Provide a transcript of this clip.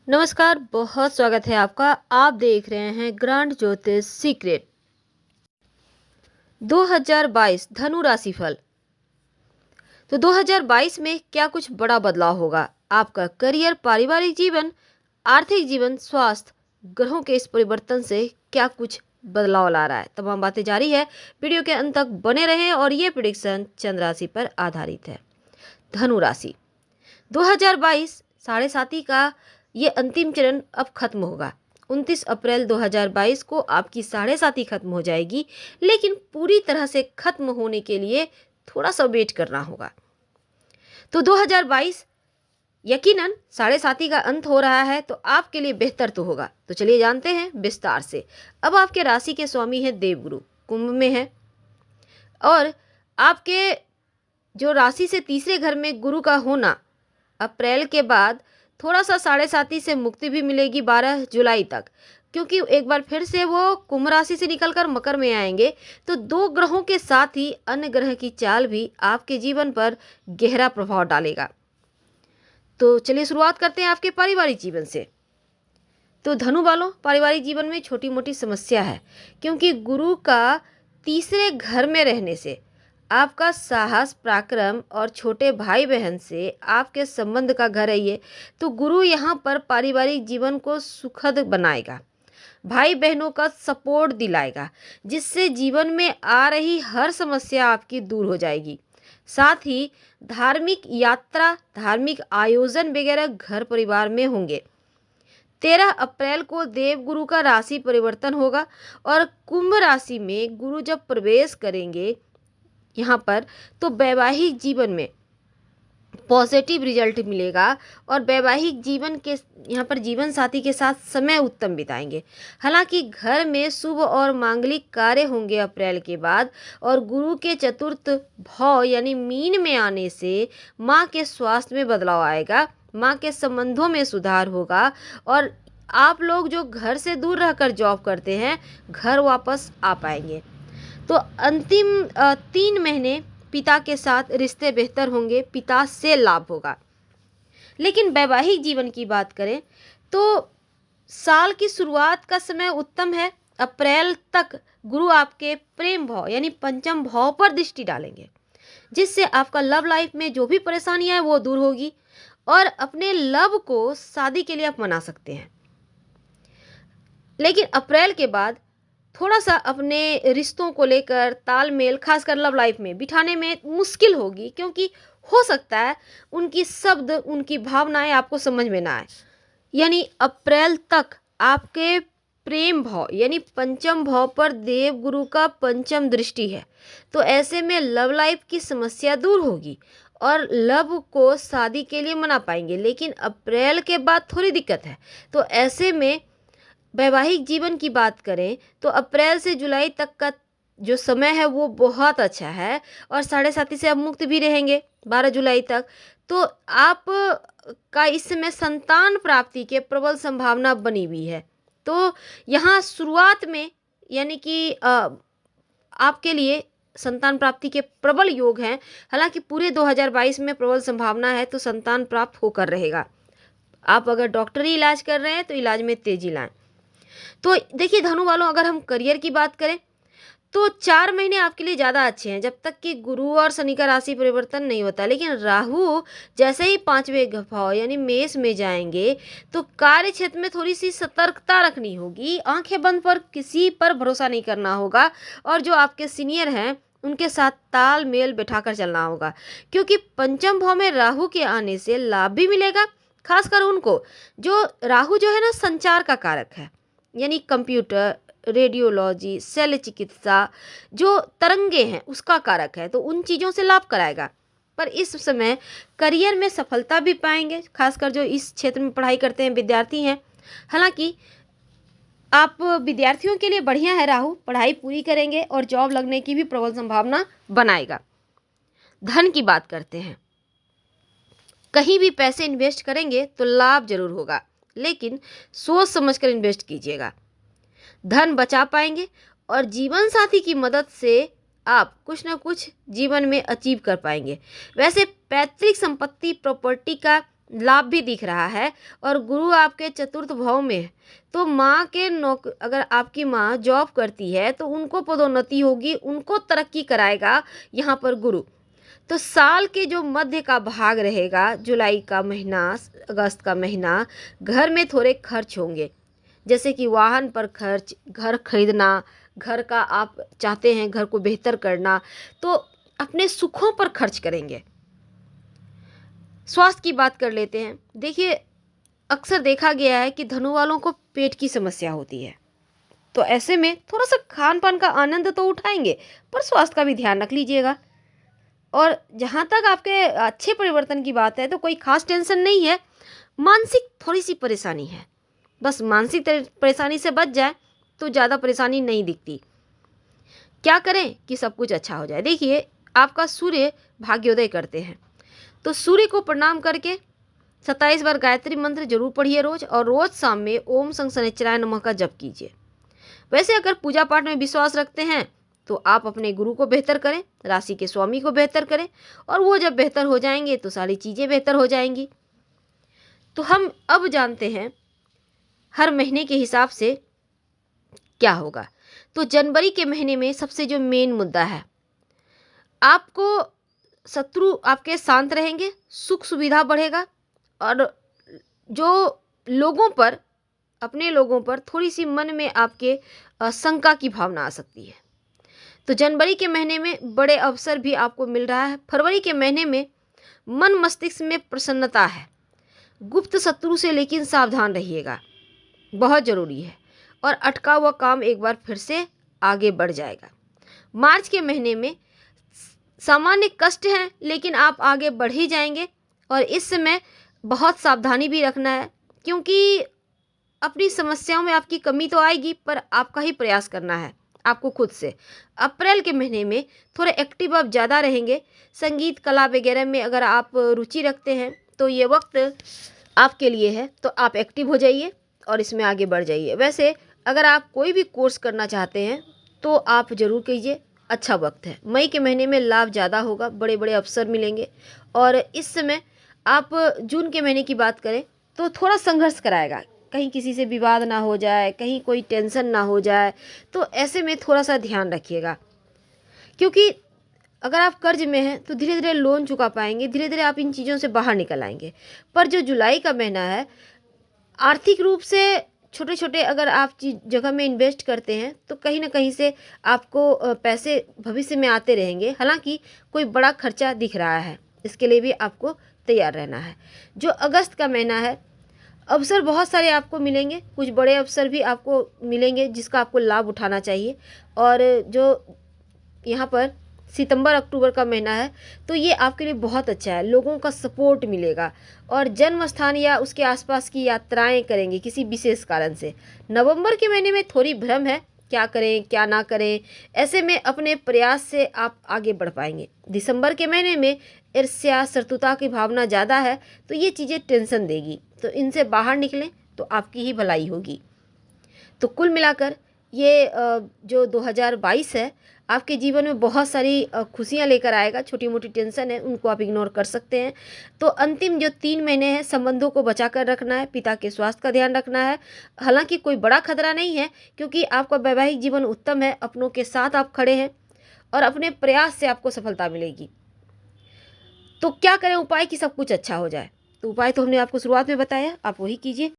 नमस्कार, बहुत स्वागत है आपका। आप देख रहे हैं ग्रांड ज्योतिष सीक्रेट। 2022 धनु राशिफल। तो 2022 में क्या कुछ बड़ा बदलाव होगा? आपका करियर, पारिवारिक जीवन, आर्थिक जीवन, स्वास्थ्य, ग्रहों के इस परिवर्तन से क्या कुछ बदलाव ला रहा है? तमाम बातें जारी है। वीडियो के अंत तक बने रहें और ये प्रिडिक्शन चंद्र राशि पर आधारित है। धनु राशि 2022 साढ़े साथी का ये अंतिम चरण अब खत्म होगा। 29 अप्रैल 2022 को आपकी साढ़े साथी खत्म हो जाएगी, लेकिन पूरी तरह से खत्म होने के लिए थोड़ा सा वेट करना होगा। तो 2022 यकीनन साढ़े साथी का अंत हो रहा है, तो आपके लिए बेहतर तो होगा। तो चलिए जानते हैं विस्तार से। अब आपके राशि के स्वामी है देवगुरु, कुंभ में है, और आपके जो राशि से तीसरे घर में गुरु का होना अप्रैल के बाद थोड़ा सा साढ़े साथी से मुक्ति भी मिलेगी 12 जुलाई तक, क्योंकि एक बार फिर से वो कुंभ राशि से निकलकर मकर में आएंगे। तो दो ग्रहों के साथ ही अन्य ग्रह की चाल भी आपके जीवन पर गहरा प्रभाव डालेगा। तो चलिए शुरुआत करते हैं आपके पारिवारिक जीवन से। तो धनु वालों, पारिवारिक जीवन में छोटी मोटी समस्या है, क्योंकि गुरु का तीसरे घर में रहने से आपका साहस, पराक्रम और छोटे भाई बहन से आपके संबंध का घर है ये। तो गुरु यहाँ पर पारिवारिक जीवन को सुखद बनाएगा, भाई बहनों का सपोर्ट दिलाएगा, जिससे जीवन में आ रही हर समस्या आपकी दूर हो जाएगी। साथ ही धार्मिक यात्रा, धार्मिक आयोजन वगैरह घर परिवार में होंगे। 13 अप्रैल को देवगुरु का राशि परिवर्तन होगा और कुंभ राशि में गुरु जब प्रवेश करेंगे यहाँ पर, तो वैवाहिक जीवन में पॉजिटिव रिजल्ट मिलेगा और वैवाहिक जीवन के यहाँ पर जीवन साथी के साथ समय उत्तम बिताएंगे। हालांकि घर में शुभ और मांगलिक कार्य होंगे अप्रैल के बाद, और गुरु के चतुर्थ भाव यानी मीन में आने से माँ के स्वास्थ्य में बदलाव आएगा, माँ के संबंधों में सुधार होगा, और आप लोग जो घर से दूर रहकर जॉब करते हैं घर वापस आ पाएंगे। तो अंतिम 3 महीने पिता के साथ रिश्ते बेहतर होंगे, पिता से लाभ होगा। लेकिन वैवाहिक जीवन की बात करें तो साल की शुरुआत का समय उत्तम है। अप्रैल तक गुरु आपके प्रेम भाव यानी पंचम भाव पर दृष्टि डालेंगे, जिससे आपका लव लाइफ में जो भी परेशानियां हैं वो दूर होगी, और अपने लव को शादी के लिए आप मना सकते हैं। लेकिन अप्रैल के बाद थोड़ा सा अपने रिश्तों को लेकर तालमेल, खासकर लव लाइफ में बिठाने में मुश्किल होगी, क्योंकि हो सकता है उनकी शब्द, उनकी भावनाएं आपको समझ में ना आए। यानी अप्रैल तक आपके प्रेम भाव यानी पंचम भाव पर देव गुरु का पंचम दृष्टि है, तो ऐसे में लव लाइफ की समस्या दूर होगी और लव को शादी के लिए मना पाएंगे। लेकिन अप्रैल के बाद थोड़ी दिक्कत है। तो ऐसे में वैवाहिक जीवन की बात करें तो अप्रैल से जुलाई तक का जो समय है वो बहुत अच्छा है, और साढ़े साथी से आप मुक्त भी रहेंगे 12 जुलाई तक। तो आप का इस समय संतान प्राप्ति के प्रबल संभावना बनी हुई है। तो यहाँ शुरुआत में यानी कि आपके लिए संतान प्राप्ति के प्रबल योग हैं। हालांकि पूरे 2022 में प्रबल संभावना है, तो संतान प्राप्त होकर रहेगा। आप अगर डॉक्टरी इलाज कर रहे हैं तो इलाज में तेजी लाएं। तो देखिए धनु वालों, अगर हम करियर की बात करें तो 4 महीने आपके लिए ज़्यादा अच्छे हैं, जब तक कि गुरु और शनि का राशि परिवर्तन नहीं होता। लेकिन राहु जैसे ही 5वें भाव यानी मेष में जाएंगे, तो कार्य क्षेत्र में थोड़ी सी सतर्कता रखनी होगी, आंखें बंद पर किसी पर भरोसा नहीं करना होगा, और जो आपके सीनियर हैं उनके साथ तालमेल बिठाकर चलना होगा, क्योंकि पंचम भाव में राहु के आने से लाभ भी मिलेगा। खासकर उनको जो राहु जो है ना संचार का कारक है, यानी कंप्यूटर, रेडियोलॉजी, शल्य चिकित्सा, जो तरंगे हैं उसका कारक है, तो उन चीज़ों से लाभ कराएगा। पर इस समय करियर में सफलता भी पाएंगे, खासकर जो इस क्षेत्र में पढ़ाई करते हैं, विद्यार्थी हैं। हालांकि आप विद्यार्थियों के लिए बढ़िया है, राहु पढ़ाई पूरी करेंगे और जॉब लगने की भी प्रबल संभावना बनाएगा। धन की बात करते हैं। कहीं भी पैसे इन्वेस्ट करेंगे तो लाभ जरूर होगा, लेकिन सोच समझकर इन्वेस्ट कीजिएगा। धन बचा पाएंगे और जीवन साथी की मदद से आप कुछ ना कुछ जीवन में अचीव कर पाएंगे। वैसे पैतृक संपत्ति, प्रॉपर्टी का लाभ भी दिख रहा है और गुरु आपके चतुर्थ भाव में है। तो माँ के अगर आपकी माँ जॉब करती है तो उनको पदोन्नति होगी, उनको तरक्की कराएगा यहाँ पर गुरु। तो साल के जो मध्य का भाग रहेगा, जुलाई का महीना, अगस्त का महीना, घर में थोड़े खर्च होंगे, जैसे कि वाहन पर खर्च, घर खरीदना, घर का आप चाहते हैं घर को बेहतर करना, तो अपने सुखों पर खर्च करेंगे। स्वास्थ्य की बात कर लेते हैं। देखिए, अक्सर देखा गया है कि धनु वालों को पेट की समस्या होती है, तो ऐसे में थोड़ा सा खान पान का आनंद तो उठाएंगे, पर स्वास्थ्य का भी ध्यान रख लीजिएगा। और जहाँ तक आपके अच्छे परिवर्तन की बात है तो कोई खास टेंशन नहीं है, मानसिक थोड़ी सी परेशानी है, बस मानसिक परेशानी से बच जाए तो ज़्यादा परेशानी नहीं दिखती। क्या करें कि सब कुछ अच्छा हो जाए? देखिए, आपका सूर्य भाग्योदय करते हैं, तो सूर्य को प्रणाम करके 27 बार गायत्री मंत्र जरूर पढ़िए रोज, और रोज शाम में ओम संग शनिश्चराय नमः का जप कीजिए। वैसे अगर पूजा पाठ में विश्वास रखते हैं तो आप अपने गुरु को बेहतर करें, राशि के स्वामी को बेहतर करें, और वो जब बेहतर हो जाएंगे तो सारी चीज़ें बेहतर हो जाएंगी। तो हम अब जानते हैं हर महीने के हिसाब से क्या होगा। तो जनवरी के महीने में सबसे जो मेन मुद्दा है, आपको शत्रु आपके शांत रहेंगे, सुख सुविधा बढ़ेगा, और जो लोगों पर, अपने लोगों पर थोड़ी सी मन में आपके शंका की भावना आ सकती है। तो जनवरी के महीने में बड़े अवसर भी आपको मिल रहा है। फरवरी के महीने में मन मस्तिष्क में प्रसन्नता है, गुप्त शत्रु से लेकिन सावधान रहिएगा, बहुत ज़रूरी है, और अटका हुआ काम एक बार फिर से आगे बढ़ जाएगा। मार्च के महीने में सामान्य कष्ट हैं, लेकिन आप आगे बढ़ ही जाएंगे, और इस समय बहुत सावधानी भी रखना है, क्योंकि अपनी समस्याओं में आपकी कमी तो आएगी, पर आपका ही प्रयास करना है आपको खुद से। अप्रैल के महीने में थोड़े एक्टिव आप ज़्यादा रहेंगे, संगीत कला वगैरह में अगर आप रुचि रखते हैं तो ये वक्त आपके लिए है, तो आप एक्टिव हो जाइए और इसमें आगे बढ़ जाइए। वैसे अगर आप कोई भी कोर्स करना चाहते हैं तो आप ज़रूर कीजिए, अच्छा वक्त है। मई के महीने में लाभ ज़्यादा होगा, बड़े बड़े अवसर मिलेंगे, और इस समय आप जून के महीने की बात करें तो थोड़ा संघर्ष कराएगा, कहीं किसी से विवाद ना हो जाए, कहीं कोई टेंशन ना हो जाए, तो ऐसे में थोड़ा सा ध्यान रखिएगा। क्योंकि अगर आप कर्ज में हैं तो धीरे धीरे लोन चुका पाएंगे, धीरे धीरे आप इन चीज़ों से बाहर निकल आएंगे। पर जो जुलाई का महीना है, आर्थिक रूप से छोटे छोटे अगर आप जगह में इन्वेस्ट करते हैं तो कहीं ना कहीं से आपको पैसे भविष्य में आते रहेंगे। हालांकि कोई बड़ा खर्चा दिख रहा है, इसके लिए भी आपको तैयार रहना है। जो अगस्त का महीना है, अवसर बहुत सारे आपको मिलेंगे, कुछ बड़े अवसर भी आपको मिलेंगे जिसका आपको लाभ उठाना चाहिए। और जो यहाँ पर सितंबर अक्टूबर का महीना है तो ये आपके लिए बहुत अच्छा है, लोगों का सपोर्ट मिलेगा, और जन्म स्थान या उसके आसपास की यात्राएं करेंगे किसी विशेष कारण से। नवंबर के महीने में थोड़ी भ्रम है, क्या करें क्या ना करें, ऐसे में अपने प्रयास से आप आगे बढ़ पाएंगे। दिसंबर के महीने में ईर्ष्या शत्रुता की भावना ज़्यादा है, तो ये चीज़ें टेंशन देगी, तो इनसे बाहर निकलें तो आपकी ही भलाई होगी। तो कुल मिलाकर ये जो 2022 है आपके जीवन में बहुत सारी खुशियाँ लेकर आएगा। छोटी मोटी टेंशन है उनको आप इग्नोर कर सकते हैं। तो अंतिम जो 3 महीने हैं, संबंधों को बचा कर रखना है, पिता के स्वास्थ्य का ध्यान रखना है। हालांकि कोई बड़ा खतरा नहीं है, क्योंकि आपका वैवाहिक जीवन उत्तम है, अपनों के साथ आप खड़े हैं और अपने प्रयास से आपको सफलता मिलेगी। तो क्या करें उपाय कि सब कुछ अच्छा हो जाए? तो उपाय तो हमने आपको शुरुआत में बताया, आप वही कीजिए।